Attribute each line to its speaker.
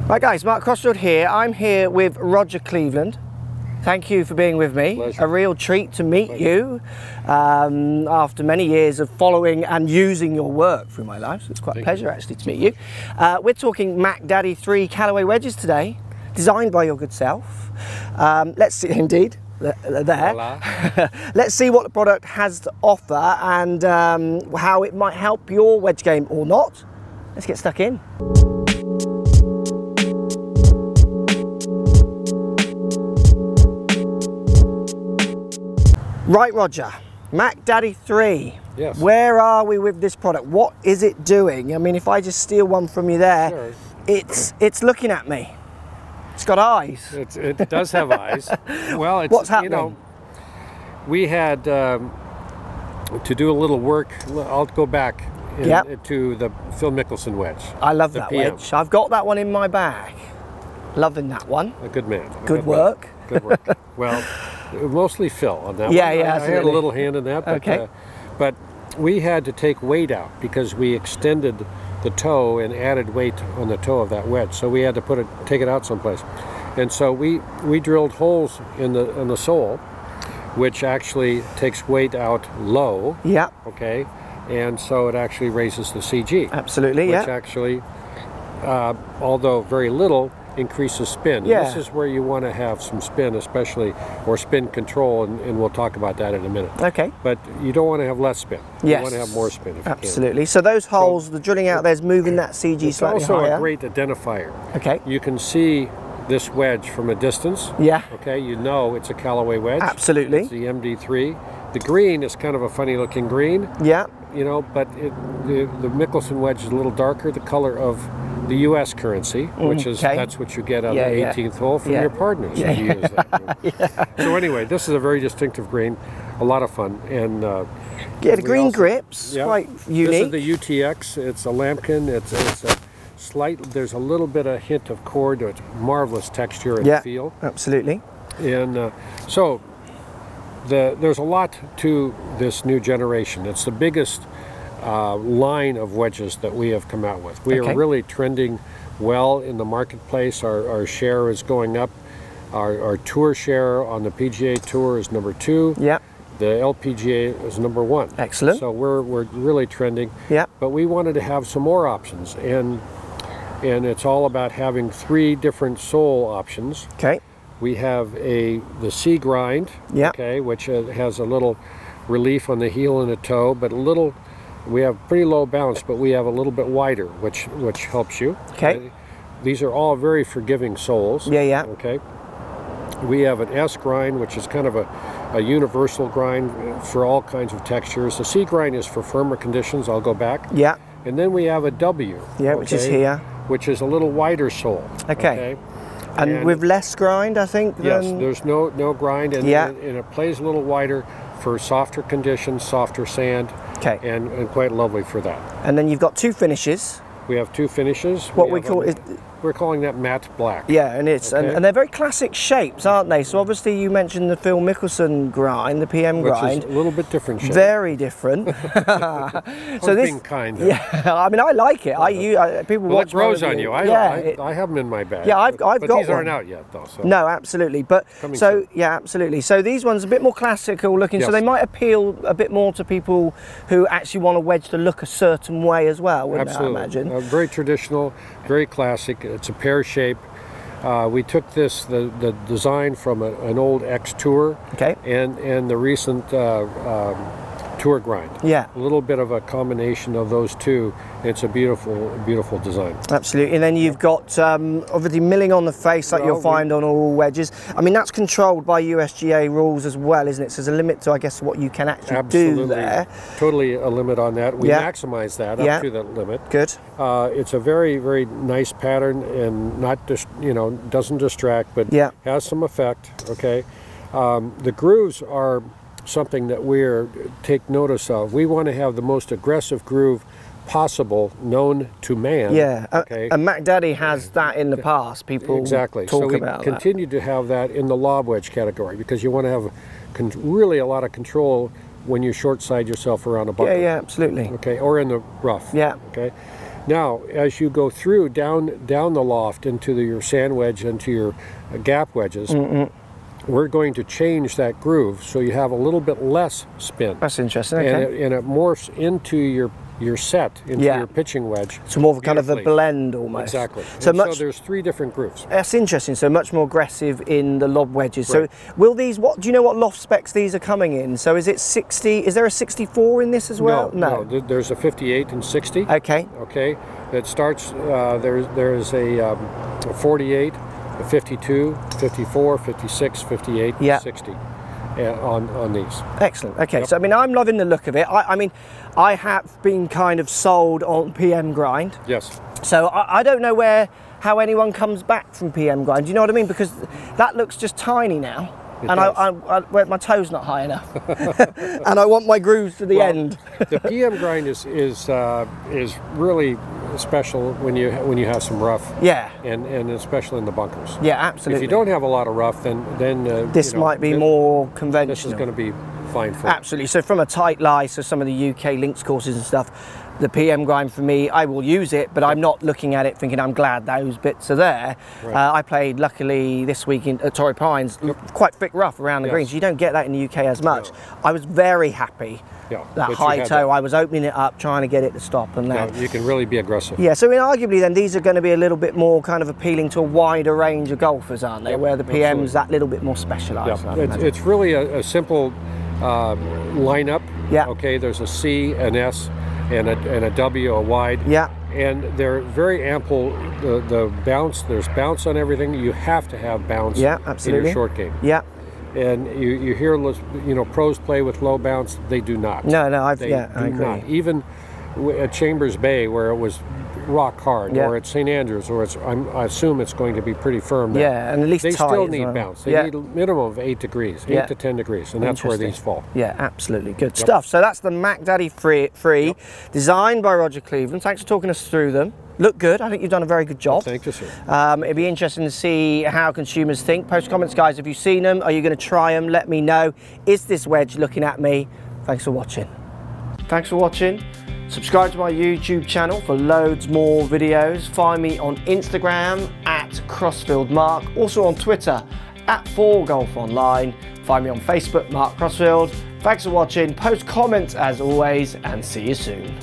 Speaker 1: Right guys, Mark Crossfield here. I'm here with Roger Cleveland. Thank you for being with me.
Speaker 2: Pleasure.
Speaker 1: A real treat to meet you after many years of following and using your work through my life. So it's quite a pleasure actually to meet you. We're talking Mack Daddy 3 Callaway wedges today, designed by your good self. Let's see, indeed, there. Let's see what the product has to offer and how it might help your wedge game or not. Let's get stuck in. Right, Roger, Mack Daddy 3.
Speaker 2: Yes.
Speaker 1: Where are we with this product? What is it doing? I mean, if I just steal one from you there,
Speaker 2: Sure.
Speaker 1: it's looking at me. It's got eyes.
Speaker 2: It does have eyes. Well, it's,
Speaker 1: What's happening?
Speaker 2: You know, we had to do a little work. I'll go back to the Phil Mickelson wedge.
Speaker 1: I love
Speaker 2: the
Speaker 1: that
Speaker 2: PM.
Speaker 1: wedge. I've got that one in my bag. Loving that one.
Speaker 2: A good man.
Speaker 1: Good work.
Speaker 2: Good work. Well, mostly Phil on that
Speaker 1: Yeah,
Speaker 2: one.
Speaker 1: yeah,
Speaker 2: I had a
Speaker 1: absolutely.
Speaker 2: little hand in that. But,
Speaker 1: Okay.
Speaker 2: But we had to take weight out because we extended the toe and added weight on the toe of that wedge. So we had to take it out someplace. And so we drilled holes in the sole, which actually takes weight out low.
Speaker 1: Yeah.
Speaker 2: Okay. And so it actually raises the CG.
Speaker 1: Absolutely,
Speaker 2: which
Speaker 1: yeah.
Speaker 2: actually, although very little, increases spin.
Speaker 1: Yeah.
Speaker 2: And this is where you want to have some spin, especially, or spin control, and we'll talk about that in a minute.
Speaker 1: Okay.
Speaker 2: But you don't want to have less spin.
Speaker 1: Yes.
Speaker 2: You want to have more spin if
Speaker 1: Absolutely. So those holes, the drilling out there is moving that CG
Speaker 2: you can. It's
Speaker 1: slightly
Speaker 2: also
Speaker 1: higher.
Speaker 2: a great identifier.
Speaker 1: Okay.
Speaker 2: You can see this wedge from a distance.
Speaker 1: Yeah.
Speaker 2: Okay, you know it's a Callaway wedge.
Speaker 1: Absolutely.
Speaker 2: It's the MD3. The green is kind of a funny looking green.
Speaker 1: Yeah.
Speaker 2: You know, but the Mickelson wedge is a little darker, the color of the U.S. currency, which is that's what you get on the 18th hole from your partners. If you use that. So anyway, this is a very distinctive green, a lot of fun, and
Speaker 1: the green grips, quite unique.
Speaker 2: This is the UTX. It's a lambkin. It's a slight. There's a little bit of hint of cord. It's marvelous texture and feel.
Speaker 1: Absolutely.
Speaker 2: And so there's a lot to this new generation. It's the biggest line of wedges that we have come out with. We are really trending well in the marketplace. Our share is going up. Our tour share on the PGA Tour is #2.
Speaker 1: Yeah.
Speaker 2: The LPGA is #1.
Speaker 1: Excellent.
Speaker 2: So we're really trending.
Speaker 1: Yeah.
Speaker 2: But we wanted to have some more options, and it's all about having 3 different sole options.
Speaker 1: Okay.
Speaker 2: We have the C grind.
Speaker 1: Yeah.
Speaker 2: Okay, which has a little relief on the heel and the toe, but a little. We have pretty low bounce, but we have a little bit wider, which helps you.
Speaker 1: Okay.
Speaker 2: These are all very forgiving soles.
Speaker 1: Yeah, yeah.
Speaker 2: Okay. We have an S grind, which is kind of a universal grind for all kinds of textures. The C grind is for firmer conditions. I'll go back.
Speaker 1: Yeah.
Speaker 2: And then we have a W.
Speaker 1: Yeah, which is here.
Speaker 2: Which is a little wider sole.
Speaker 1: Okay. And with less grind, I think.
Speaker 2: Yes. There's no grind, and it plays a little wider for softer conditions, softer sand.
Speaker 1: Okay.
Speaker 2: And quite lovely for that.
Speaker 1: And then you've got 2 finishes.
Speaker 2: We have 2 finishes.
Speaker 1: What we call it.
Speaker 2: We're calling that matte black.
Speaker 1: Yeah, and it's and they're very classic shapes, aren't they? So obviously you mentioned the Phil Mickelson grind, the PM grind.
Speaker 2: Which is a little bit different shape.
Speaker 1: Very different.
Speaker 2: So this, being kind.
Speaker 1: Yeah, I mean I like it. People watch.
Speaker 2: It grows on you. I have them in my bag.
Speaker 1: Yeah, I've got
Speaker 2: these
Speaker 1: one.
Speaker 2: aren't out yet though. So.
Speaker 1: No, absolutely. But absolutely. So these ones are a bit more classical looking.
Speaker 2: Yes.
Speaker 1: So they might appeal a bit more to people who actually want a wedge to look a certain way as well. Wouldn't
Speaker 2: Absolutely.
Speaker 1: I imagine?
Speaker 2: Very traditional, very classic. It's a pear shape. We took the design from an old X Tour and the recent tour grind.
Speaker 1: Yeah.
Speaker 2: A little bit of a combination of those two. It's a beautiful design.
Speaker 1: Absolutely. And then you've got obviously milling on the face like you'll find on all wedges. I mean, that's controlled by USGA rules as well, isn't it? So there's a limit to, I guess, what you can actually do there.
Speaker 2: Totally a limit on that. We maximize that up to that limit.
Speaker 1: Good.
Speaker 2: It's a very nice pattern and doesn't distract, but has some effect. Okay. The grooves are something that we're take notice of. We want to have the most aggressive groove possible known to man.
Speaker 1: Yeah, and Mack Daddy has that in the past. People talk about that.
Speaker 2: So we continue to have that in the lob wedge category because you want to have really a lot of control when you short side yourself around a bunker.
Speaker 1: Yeah, absolutely.
Speaker 2: Okay, or in the rough.
Speaker 1: Yeah.
Speaker 2: Okay. Now, as you go through down the loft into your sand wedge, into your gap wedges, we're going to change that groove so you have a little bit less spin.
Speaker 1: That's interesting. Okay.
Speaker 2: And it morphs into your set, into your pitching wedge.
Speaker 1: So more of a kind of a blend almost.
Speaker 2: Exactly.
Speaker 1: So
Speaker 2: there's 3 different grooves.
Speaker 1: That's interesting. So much more aggressive in the lob wedges. Right. So will these, do you know what loft specs these are coming in? So is it 60, is there a 64 in in this as well?
Speaker 2: No. There's a 58 and 60.
Speaker 1: Okay.
Speaker 2: Okay. It starts, there's a 48, a 52, 54, 56, 58, 60 on these.
Speaker 1: Excellent. Okay, so I mean, I'm loving the look of it. I mean, I have been kind of sold on PM grind.
Speaker 2: Yes.
Speaker 1: So I don't know how anyone comes back from PM grind. Do you know what I mean? Because that looks just tiny now. And my toe's not high enough, and I want my grooves to the end.
Speaker 2: The PM grind is really special when you have some rough.
Speaker 1: Yeah.
Speaker 2: And especially in the bunkers.
Speaker 1: Yeah, absolutely.
Speaker 2: If you don't have a lot of rough, then
Speaker 1: this might be more conventional.
Speaker 2: This is going to be fine for
Speaker 1: absolutely. So from a tight lie, so some of the UK links courses and stuff, the PM grind for me, I will use it, but I'm not looking at it thinking I'm glad those bits are there. Right. I played luckily this week at Torrey Pines, quite thick rough around the greens. You don't get that in the UK as much. No. I was very happy. That high toe, I was opening it up, trying to get it to stop and land.
Speaker 2: You can really be aggressive.
Speaker 1: Yeah, so I mean, arguably then these are going to be a little bit more kind of appealing to a wider range of golfers, aren't they? Where the PM's that little bit more specialised.
Speaker 2: It's really a simple lineup.
Speaker 1: Yeah.
Speaker 2: Okay, there's a C, an S, and a W, a wide.
Speaker 1: Yeah.
Speaker 2: And they're very ample. The bounce, there's bounce on everything. You have to have bounce in your short game.
Speaker 1: Yeah.
Speaker 2: And you hear, pros play with low bounce. They do not.
Speaker 1: No, I agree.
Speaker 2: Not. Even at Chambers Bay, where it was rock hard, or at St. Andrews, or I assume it's going to be pretty firm there.
Speaker 1: Yeah, and at least
Speaker 2: they still need bounce. They need a minimum of 8 degrees, 8 to 10 degrees, and that's where these fall.
Speaker 1: Yeah, absolutely. Good stuff. So that's the Mack Daddy 3, designed by Roger Cleveland. Thanks for talking us through them. Look good. I think you've done a very good job.
Speaker 2: Thank you, sir.
Speaker 1: It'd be interesting to see how consumers think. Post comments, guys. Have you seen them? Are you going to try them? Let me know. Is this wedge looking at me? Thanks for watching. Thanks for watching. Subscribe to my YouTube channel for loads more videos. Find me on Instagram at Crossfield Mark. Also on Twitter at 4golfonline. Find me on Facebook, Mark Crossfield. Thanks for watching. Post comments as always, and see you soon.